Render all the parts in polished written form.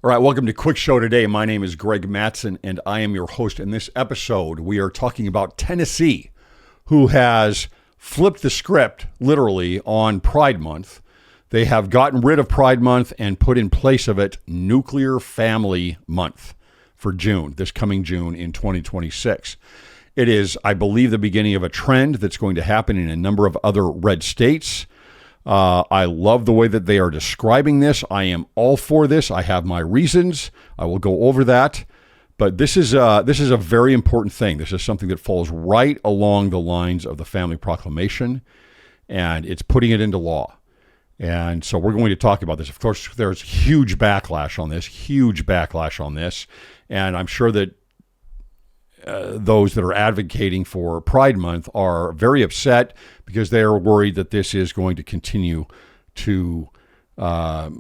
All right, welcome to Cwic Show today. My name is Greg Mattson, and I am your host. In this episode, we are talking about Tennessee, who has flipped the script, literally, on Pride Month. They have gotten rid of Pride Month and put in place of it Nuclear Family Month for June, this coming June in 2026. It is, I believe, the beginning of a trend that's going to happen in a number of other red states. I love the way that they are describing this. I am all for this. I have my reasons. I will go over that. But this is a very important thing. This is something that falls right along the lines of the Family Proclamation, and it's putting it into law. And so we're going to talk about this. Of course, there's huge backlash on this, and I'm sure that those that are advocating for Pride Month are very upset because they are worried that this is going to continue to have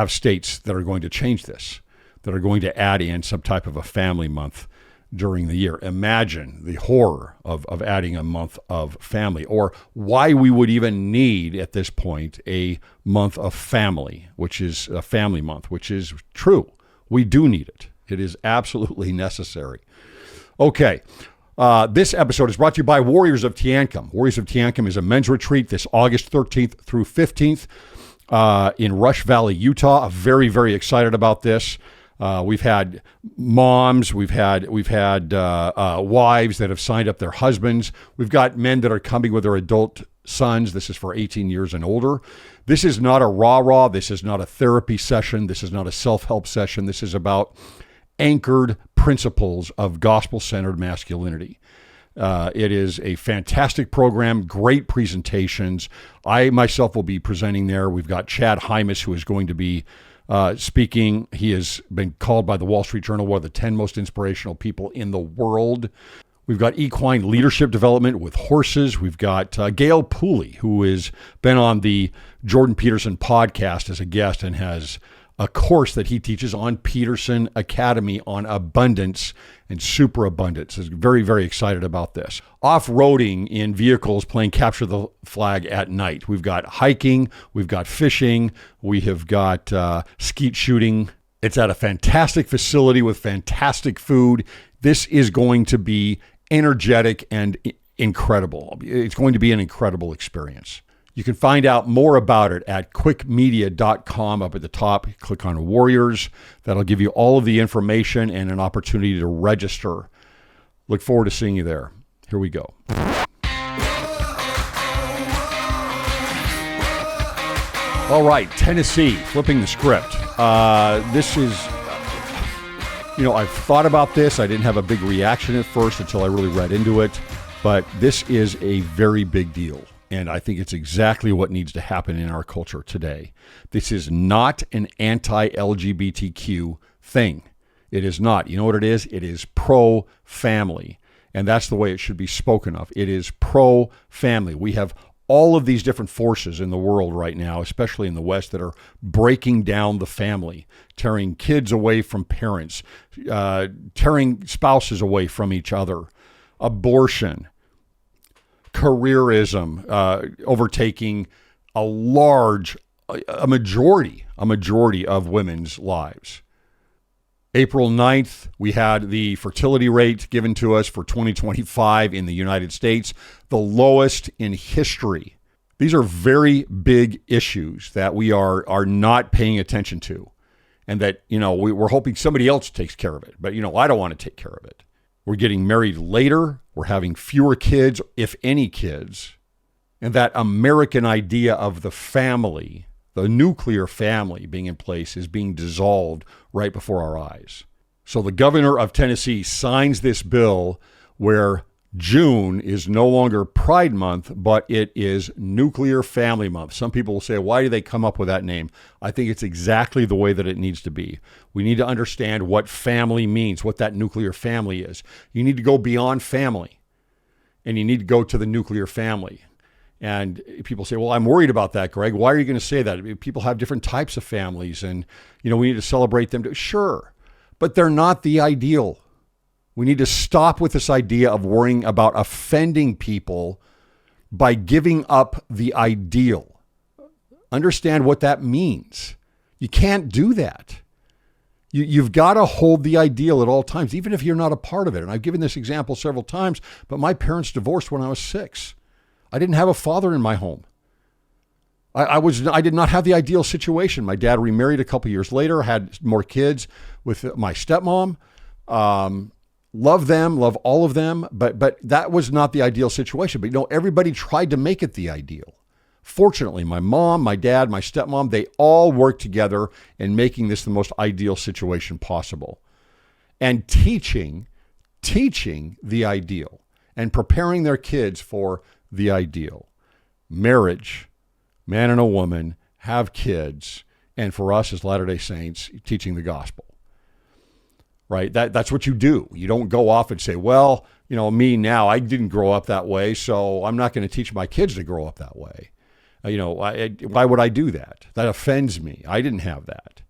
states that are going to change this, that are going to add in some type of a family month during the year. Imagine the horror of adding a month of family, or why we would even need at this point a month of family, which is a family month, which is true. We do need it. It is absolutely necessary. Okay, this episode is brought to you by Warriors of Tiankam. Warriors of Tiankam is a men's retreat this August 13th through 15th in Rush Valley, Utah. I'm very, very excited about this. We've had moms, we've had wives that have signed up their husbands. We've got men that are coming with their adult sons. This is for 18 years and older. This is not a rah-rah. This is not a therapy session. This is not a self-help session. This is about anchored principles of gospel-centered masculinity. It is a fantastic program, great presentations. I myself will be presenting there. We've got Chad Hymas, who is going to be speaking. He has been called by the Wall Street Journal one of the 10 most inspirational people in the world. We've got equine leadership development with horses. We've got Gail Pooley, who has been on the Jordan Peterson podcast as a guest and has a course that he teaches on Peterson Academy on abundance and superabundance. Is very, very excited about this. Off-roading in vehicles playing capture the flag at night. We've got hiking, we've got fishing, we have got skeet shooting. It's at a fantastic facility with fantastic food. This is going to be energetic and incredible. It's going to be an incredible experience. You can find out more about it at cwicmedia.com. Up at the top, click on Warriors. That'll give you all of the information and an opportunity to register. Look forward to seeing you there. Here we go. All right, Tennessee, flipping the script. This is, I've thought about this. I didn't have a big reaction at first until I really read into it. But this is a very big deal. And I think it's exactly what needs to happen in our culture today. This is not an anti-LGBTQ thing. It is not. You know what it is? It is pro-family. And that's the way it should be spoken of. It is pro-family. We have all of these different forces in the world right now, especially in the West, that are breaking down the family, tearing kids away from parents, tearing spouses away from each other, abortion, careerism, overtaking a majority of women's lives. April 9th, we had the fertility rate given to us for 2025 in the United States, the lowest in history. These are very big issues that we are not paying attention to, and that, we're hoping somebody else takes care of it. But, I don't want to take care of it. We're getting married later. We're having fewer kids, if any kids. And that American idea of the family, the nuclear family being in place, is being dissolved right before our eyes. So the governor of Tennessee signs this bill where June is no longer Pride Month, but it is Nuclear Family Month. Some people will say, why do they come up with that name? I think it's exactly the way that it needs to be. We need to understand what family means, what that nuclear family is. You need to go beyond family, and you need to go to the nuclear family. And people say, well, I'm worried about that, Greg. Why are you going to say that? People have different types of families, and we need to celebrate them too. Sure, but they're not the ideal. We need to stop with this idea of worrying about offending people by giving up the ideal. Understand what that means. You can't do that. You've got to hold the ideal at all times, even if you're not a part of it. And I've given this example several times, but my parents divorced when I was 6. I didn't have a father in my home. I did not have the ideal situation. My dad remarried a couple years later, had more kids with my stepmom. Love them, love all of them, but that was not the ideal situation. But everybody tried to make it the ideal. Fortunately, my mom, my dad, my stepmom, they all worked together in making this the most ideal situation possible. And teaching the ideal and preparing their kids for the ideal. Marriage, man and a woman, have kids, and for us as Latter-day Saints, teaching the gospel. Right? That's what you do. You don't go off and say, well, me now, I didn't grow up that way, so I'm not going to teach my kids to grow up that way. Why would I do that? That offends me. I didn't have that.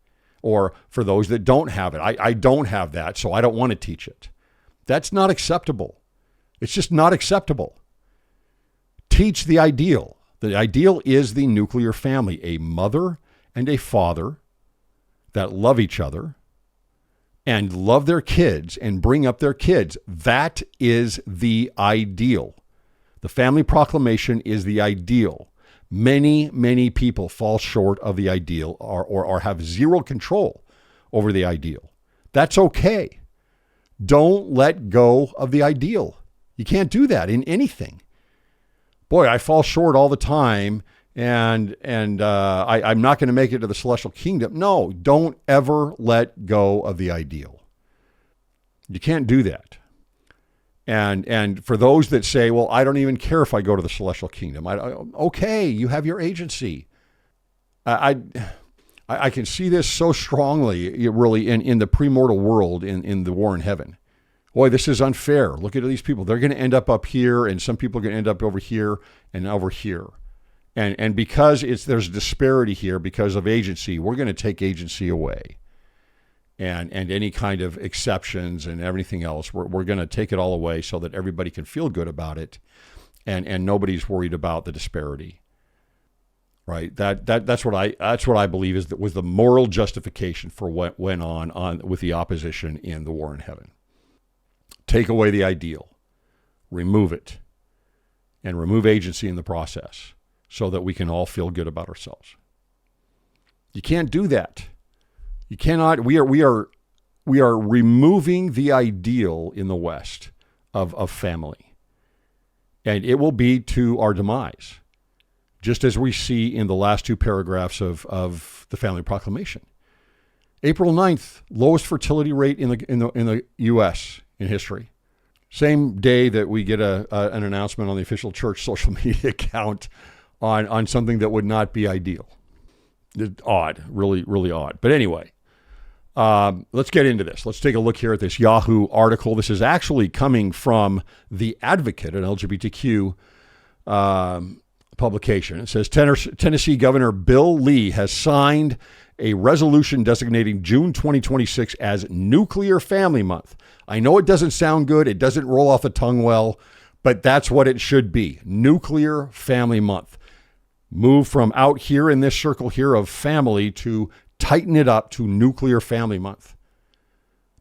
Or for those that don't have it, I don't have that, so I don't want to teach it. That's not acceptable. It's just not acceptable. Teach the ideal. The ideal is the nuclear family, a mother and a father that love each other and love their kids and bring up their kids. That is the ideal. The family proclamation is the ideal. Many, many people fall short of the ideal or have zero control over the ideal. That's okay. Don't let go of the ideal. You can't do that in anything. Boy, I fall short all the time, and I'm not going to make it to the celestial kingdom. No, don't ever let go of the ideal. You can't do that. And for those that say, well, I don't even care if I go to the celestial kingdom. Okay, you have your agency. I can see this so strongly, really, in the premortal world, in the war in heaven. Boy, this is unfair. Look at these people. They're going to end up here, and some people are going to end up over here and over here. And because there's disparity here because of agency, we're going to take agency away. And any kind of exceptions and everything else, we're going to take it all away so that everybody can feel good about it, and nobody's worried about the disparity, right? That's what I believe was the moral justification for what went on with the opposition in the war in heaven. Take away the ideal, remove it, and remove agency in the process, so that we can all feel good about ourselves. You can't do that. You cannot. We are removing the ideal in the West of family, and it will be to our demise, just as we see in the last 2 paragraphs of the Family Proclamation. April 9th, lowest fertility rate in the U.S. in history. Same day that we get an announcement on the official church social media account on something that would not be ideal. It's odd, really, really odd. But anyway. Let's get into this. Let's take a look here at this Yahoo article. This is actually coming from The Advocate, an LGBTQ publication. It says Tennessee Governor Bill Lee has signed a resolution designating June 2026 as Nuclear Family Month. I know it doesn't sound good. It doesn't roll off the tongue well, but that's what it should be. Nuclear Family Month. Move from out here in this circle here of family to tighten it up to Nuclear Family Month,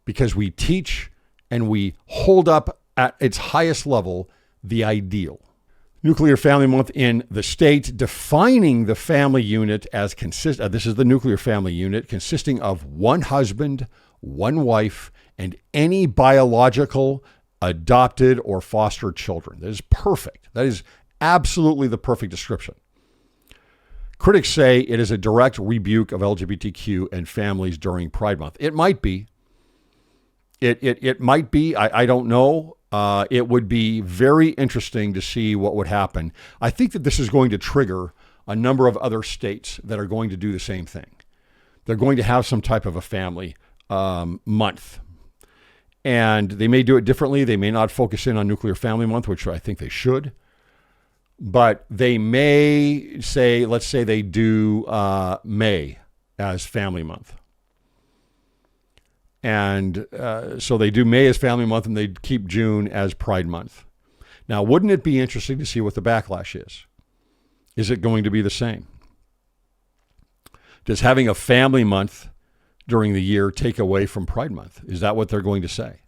because we teach and we hold up at its highest level the ideal. Nuclear Family Month in the state, defining the family unit as this is the nuclear family unit, consisting of one husband, one wife, and any biological, adopted, or foster children. That is perfect. That is absolutely the perfect description. Critics say it is a direct rebuke of LGBTQ and families during Pride Month. It might be. It might be. I don't know. It would be very interesting to see what would happen. I think that this is going to trigger a number of other states that are going to do the same thing. They're going to have some type of a family month. And they may do it differently. They may not focus in on Nuclear Family Month, which I think they should. But they may say, let's say they do May as Family Month. And so they do May as Family Month, and they keep June as Pride Month. Now, wouldn't it be interesting to see what the backlash is? Is it going to be the same? Does having a family month during the year take away from Pride Month? Is that what they're going to say?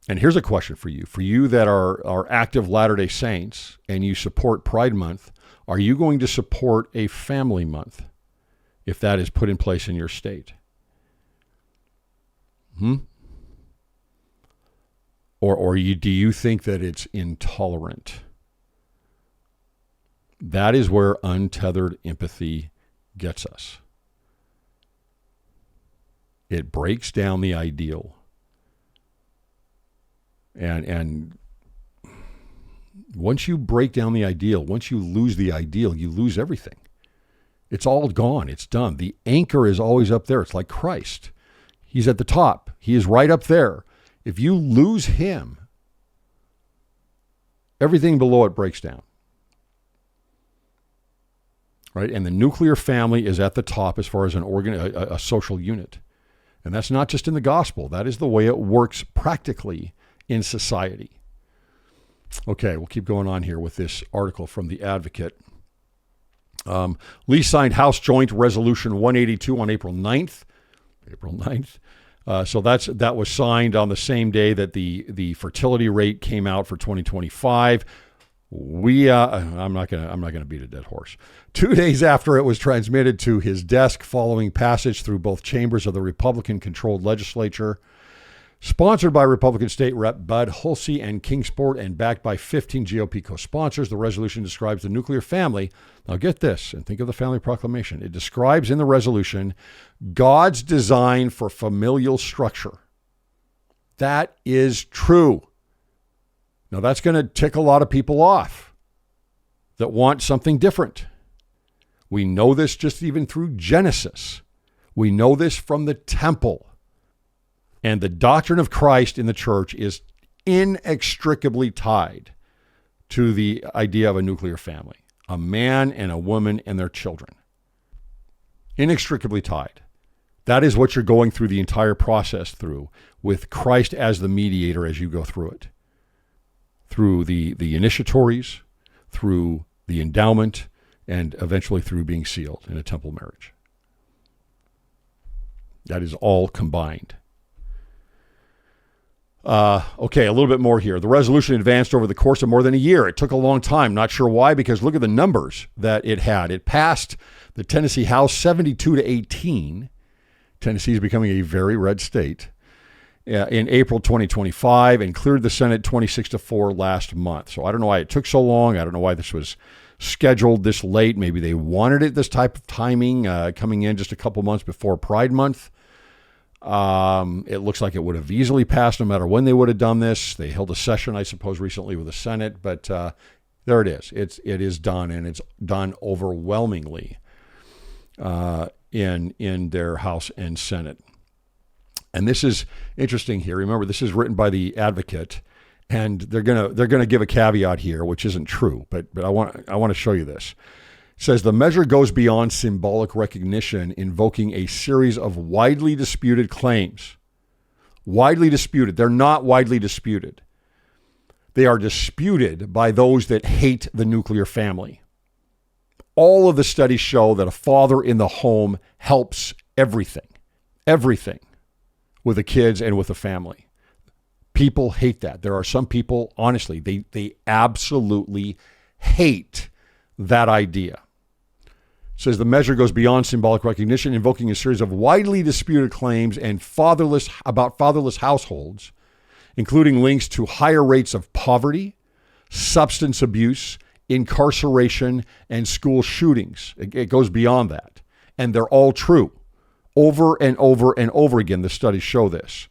And here's a question for you. For you that are active Latter-day Saints and you support Pride Month, are you going to support a family month if that is put in place in your state? Or do you think that it's intolerant? That is where untethered empathy gets us. It breaks down the ideal. And once you break down the ideal, once you lose the ideal, you lose everything. It's all gone. It's done. The anchor is always up there. It's like Christ. He's at the top. He is right up there. If you lose him, everything below it breaks down. Right? And the nuclear family is at the top as far as a social unit. And that's not just in the gospel. That is the way it works practically in society. Okay, we'll keep going on here with this article from The Advocate. Lee signed House Joint Resolution 182 on April 9th. So that was signed on the same day that the fertility rate came out for 2025. I'm not gonna beat a dead horse. 2 days after it was transmitted to his desk, following passage through both chambers of the Republican-controlled legislature, sponsored by Republican State Rep Bud Hulsey and Kingsport and backed by 15 GOP co-sponsors, the resolution describes the nuclear family. Now get this and think of the family proclamation. It describes in the resolution God's design for familial structure. That is true. Now that's going to tick a lot of people off that want something different. We know this just even through Genesis. We know this from the temple. And the doctrine of Christ in the church is inextricably tied to the idea of a nuclear family, a man and a woman and their children. Inextricably tied. That is what you're going through the entire process through, with Christ as the mediator as you go through it. Through the initiatories, through the endowment, and eventually through being sealed in a temple marriage. That is all combined. Okay, a little bit more here. The resolution advanced over the course of more than a year. It took a long time. Not sure why, because look at the numbers that it had. It passed the Tennessee House 72-18. Tennessee is becoming a very red state in April 2025 and cleared the Senate 26-4 last month. So I don't know why it took so long. I don't know why this was scheduled this late. Maybe they wanted it this type of timing coming in just a couple months before Pride Month. It looks like it would have easily passed no matter when they would have done this. They held a session, I suppose, recently with the Senate, but there it is. It is done, and it's done overwhelmingly in their House and Senate. And this is interesting here. Remember, this is written by The Advocate, and they're gonna give a caveat here, which isn't true, but I want to show you this. It says the measure goes beyond symbolic recognition, invoking a series of widely disputed claims. Widely disputed. They're not widely disputed. They are disputed by those that hate the nuclear family. All of the studies show that a father in the home helps everything with the kids and with the family. People hate that. There are some people, honestly, they absolutely hate that idea. It says the measure goes beyond symbolic recognition, invoking a series of widely disputed claims about fatherless households, including links to higher rates of poverty, substance abuse, incarceration, and school shootings. It goes beyond that. And they're all true. Over and over and over again, the studies show this.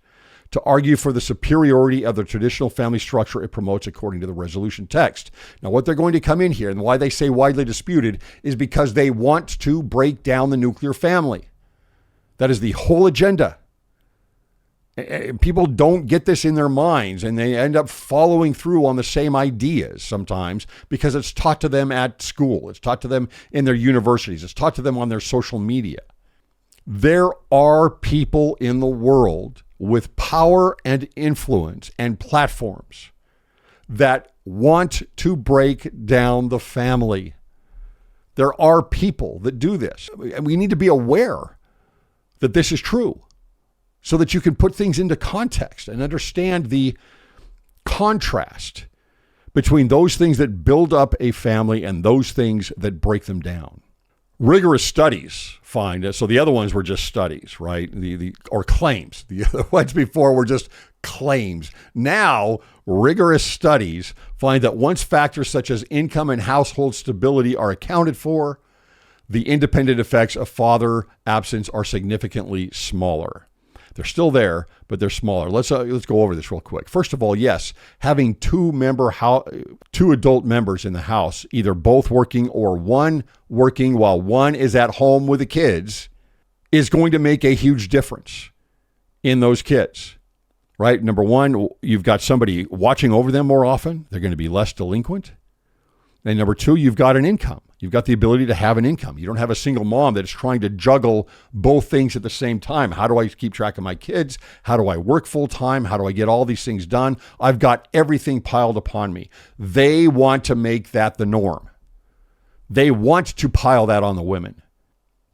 To argue for the superiority of the traditional family structure it promotes according to the resolution text. Now, what they're going to come in here and why they say widely disputed is because they want to break down the nuclear family. That is the whole agenda. People don't get this in their minds, and they end up following through on the same ideas sometimes because it's taught to them at school. It's taught to them in their universities. It's taught to them on their social media. There are people in the world with power and influence and platforms that want to break down the family. There are people that do this. We need to be aware that this is true so that you can put things into context and understand the contrast between those things that build up a family and those things that break them down. Rigorous studies find, so the other ones were just studies, right? Or claims. The other ones before were just claims. Now, rigorous studies find that once factors such as income and household stability are accounted for, the independent effects of father absence are significantly smaller. They're still there, but they're smaller. Let's go over this real quick. First of all, yes, having two adult members in the house, either both working or one working while one is at home with the kids, is going to make a huge difference in those kids, right? Number one, you've got somebody watching over them more often. They're going to be less delinquent. And number two, you've got an income. You've got the ability to have an income. You don't have a single mom that is trying to juggle both things at the same time. How do I keep track of my kids? How do I work full time? How do I get all these things done? I've got everything piled upon me. They want to make that the norm. They want to pile that on the women.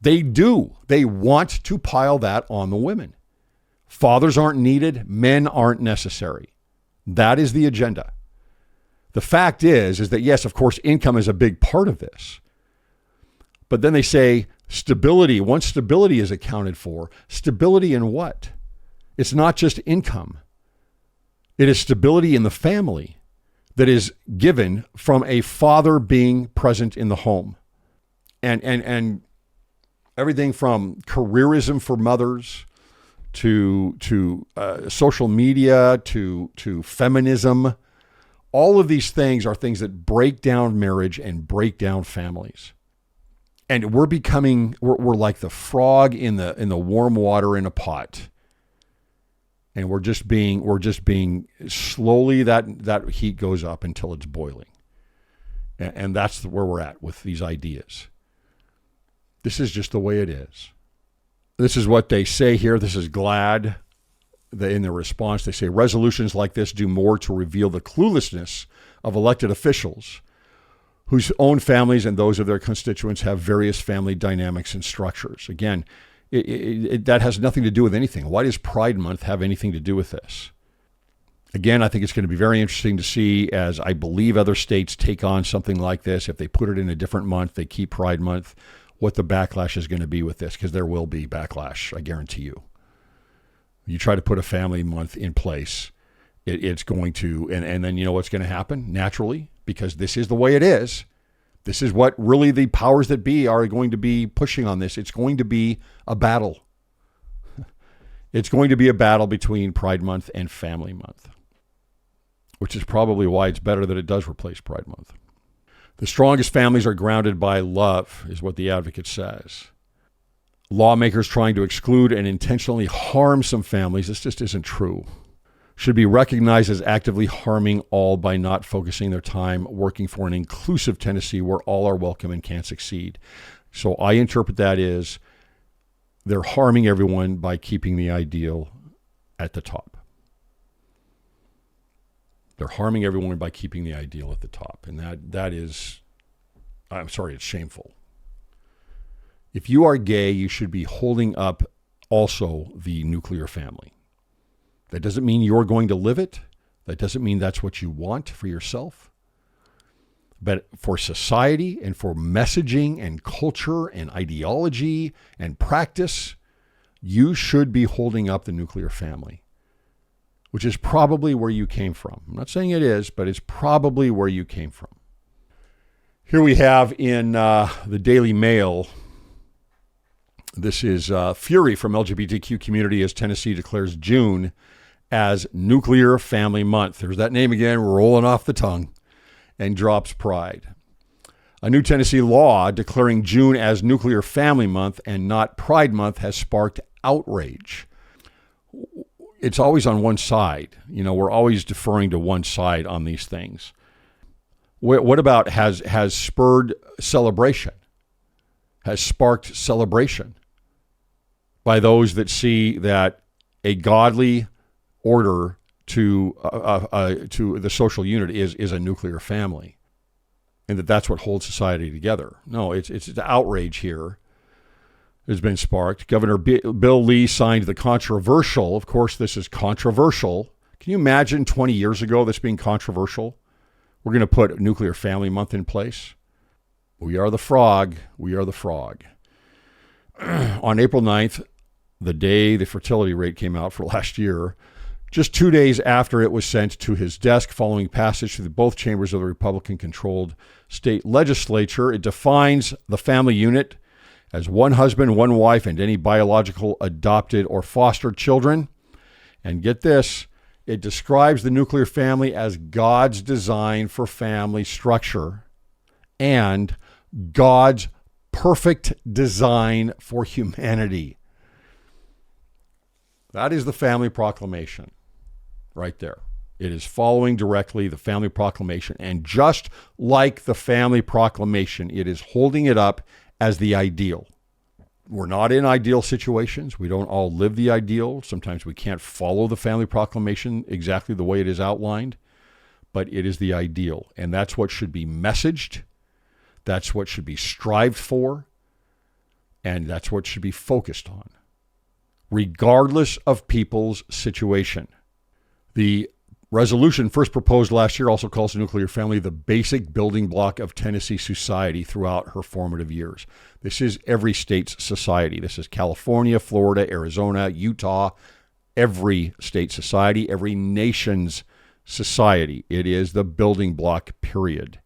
They do. They want to pile that on the women. Fathers aren't needed. Men aren't necessary. That is the agenda. The fact is that yes, of course, income is a big part of this. But then they say stability, once stability is accounted for, stability in what? It's not just income. It is stability in the family that is given from a father being present in the home. And everything from careerism for mothers to social media to feminism. All of these things are things that break down marriage and break down families. And we're like the frog in the warm water in a pot. And we're just being slowly that heat goes up until it's boiling. And that's where we're at with these ideas. This is just the way it is. This is what they say here. This is GLAAD. In their response, they say resolutions like this do more to reveal the cluelessness of elected officials whose own families and those of their constituents have various family dynamics and structures. Again, that has nothing to do with anything. Why does Pride Month have anything to do with this? Again, I think it's going to be very interesting to see as I believe other states take on something like this. If they put it in a different month, they keep Pride Month, what the backlash is going to be with this, because there will be backlash, I guarantee you. You try to put a family month in place, it's going to, and then you know what's going to happen naturally, because this is the way it is. This is what really the powers that be are going to be pushing on this. It's going to be a battle. It's going to be a battle between Pride Month and Family Month, which is probably why it's better that it does replace Pride Month. The strongest families are grounded by love, is what the advocate says. Lawmakers trying to exclude and intentionally harm some families, this just isn't true, should be recognized as actively harming all by not focusing their time working for an inclusive Tennessee where all are welcome and can succeed. So I interpret that as they're harming everyone by keeping the ideal at the top. They're harming everyone by keeping the ideal at the top. And that is, I'm sorry, it's shameful. If you are gay, you should be holding up also the nuclear family. That doesn't mean you're going to live it. That doesn't mean that's what you want for yourself. But for society and for messaging and culture and ideology and practice, you should be holding up the nuclear family, which is probably where you came from. I'm not saying it is, but it's probably where you came from. Here we have in the Daily Mail, this is fury from LGBTQ community as Tennessee declares June as Nuclear Family Month. There's that name again, rolling off the tongue, and drops pride. A new Tennessee law declaring June as Nuclear Family Month and not Pride Month has sparked outrage. It's always on one side. You know, we're always deferring to one side on these things. What about has spurred celebration? Has sparked celebration by those that see that a godly order to the social unit is a nuclear family, and that's what holds society together. No, it's outrage here has been sparked. Governor Bill Lee signed the controversial, of course, this is controversial. Can you imagine 20 years ago this being controversial? We're going to put Nuclear Family Month in place. We are the frog. We are the frog. On April 9th, the day the fertility rate came out for last year, just 2 days after it was sent to his desk following passage through both chambers of the Republican-controlled state legislature, it defines the family unit as one husband, one wife, and any biological, adopted, or fostered children. And get this, it describes the nuclear family as God's design for family structure and God's perfect design for humanity. That is the family proclamation right there. It is following directly the family proclamation. And just like the family proclamation, it is holding it up as the ideal. We're not in ideal situations. We don't all live the ideal. Sometimes we can't follow the family proclamation exactly the way it is outlined, but it is the ideal. And that's what should be messaged. That's what should be strived for. And that's what should be focused on, regardless of people's situation. The resolution first proposed last year also calls the nuclear family the basic building block of Tennessee society throughout her formative years. This is every state's society. This is California, Florida, Arizona, Utah, every state society, every nation's society. It is the building block, period.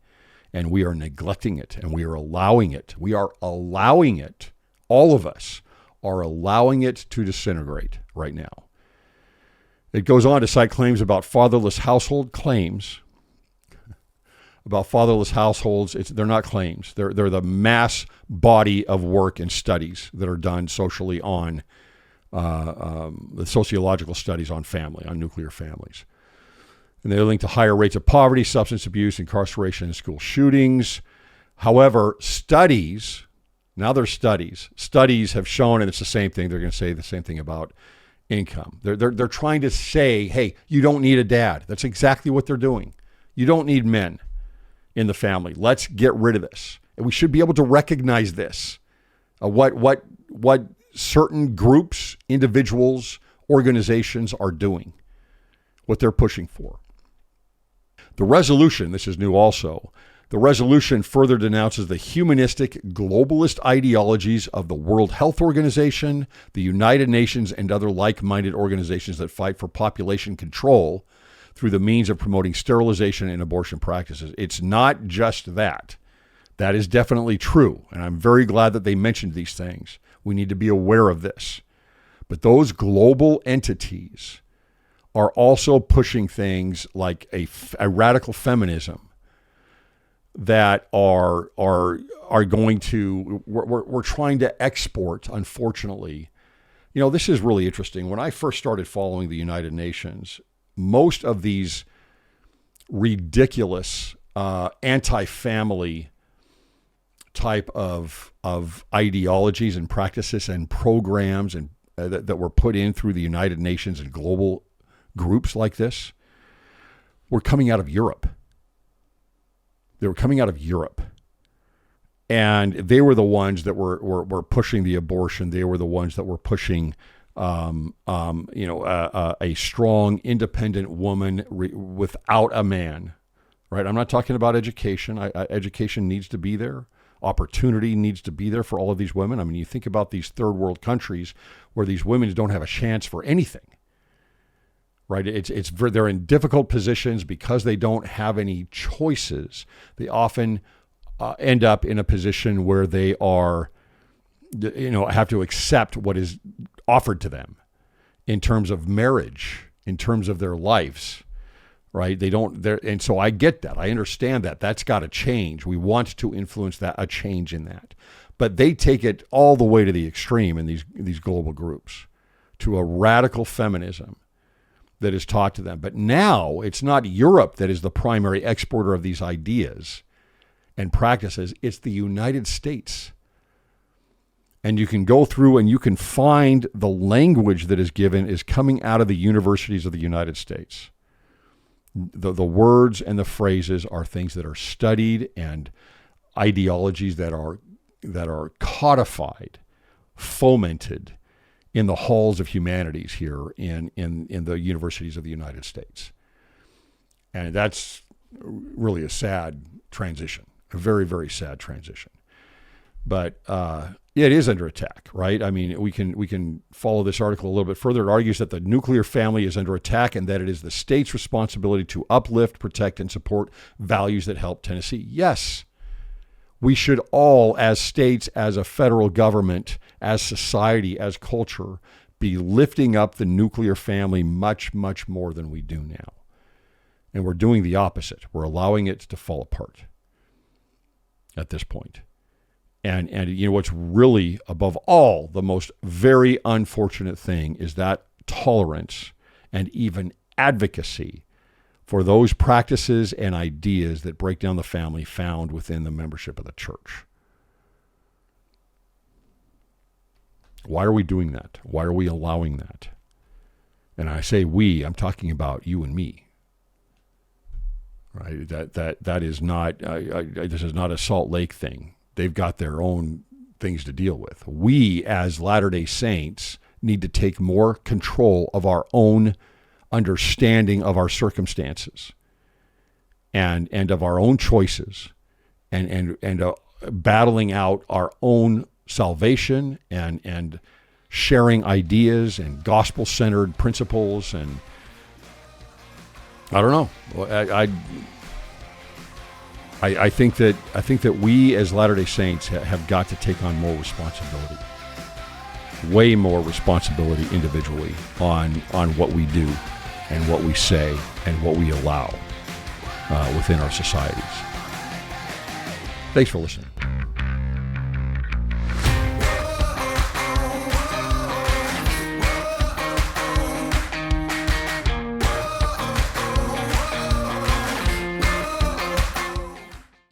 And we are neglecting it, and we are allowing it. We are allowing it. All of us are allowing it to disintegrate right now. It goes on to cite claims about fatherless household claims. About fatherless households, they're not claims. They're the mass body of work and studies that are done socially on the sociological studies on family, on nuclear families. And they're linked to higher rates of poverty, substance abuse, incarceration, and school shootings. However, studies have shown, and it's the same thing. They're going to say the same thing about income. They're trying to say, hey, you don't need a dad. That's exactly what they're doing. You don't need men in the family. Let's get rid of this. And we should be able to recognize this. What certain groups, individuals, organizations are doing, what they're pushing for. The resolution, this is new also, the resolution further denounces the humanistic, globalist ideologies of the World Health Organization, the United Nations, and other like-minded organizations that fight for population control through the means of promoting sterilization and abortion practices. It's not just that. That is definitely true, and I'm very glad that they mentioned these things. We need to be aware of this. But those global entities are also pushing things like a radical feminism that are going to, we're trying to export, unfortunately. You know, this is really interesting. When I first started following the United Nations, most of these ridiculous anti-family type of ideologies and practices and programs and that were put in through the United Nations and global groups like this were coming out of Europe. They were coming out of Europe. And they were the ones that were pushing the abortion. They were the ones that were pushing, a strong, independent woman without a man, right? I'm not talking about education. Education needs to be there. Opportunity needs to be there for all of these women. I mean, you think about these third world countries where these women don't have a chance for anything, right? They're in difficult positions because they don't have any choices. They often end up in a position where they are, have to accept what is offered to them in terms of marriage, in terms of their lives, right? And so I get that. I understand that. That's got to change. We want to influence a change in that. But they take it all the way to the extreme in these global groups, to a radical feminism that is taught to them. But now it's not Europe that is the primary exporter of these ideas and practices. It's the United States. And you can go through and you can find the language that is given is coming out of the universities of the United States. The words and the phrases are things that are studied and ideologies that are codified fomented in the halls of humanities here in the universities of the United States. And that's really a sad transition, a very, very sad transition. But it is under attack, right? I mean, we can follow this article a little bit further. It argues that the nuclear family is under attack and that it is the state's responsibility to uplift, protect, and support values that help Tennessee. Yes, we should all, as states, as a federal government, as society, as culture, be lifting up the nuclear family much, much more than we do now. And we're doing the opposite. We're allowing it to fall apart at this point. And you know what's really, above all, the most very unfortunate thing is that tolerance and even advocacy for those practices and ideas that break down the family found within the membership of the church. Why are we doing that? Why are we allowing that? And I say we, I'm talking about you and me. Right? That is not, this is not a Salt Lake thing. They've got their own things to deal with. We, as Latter-day Saints, need to take more control of our own understanding of our circumstances and of our own choices and battling out our own salvation and sharing ideas and gospel-centered principles. And I don't know. I think that we as Latter-day Saints have got to take on more responsibility, way more responsibility individually on what we do and what we say and what we allow within our societies. Thanks for listening.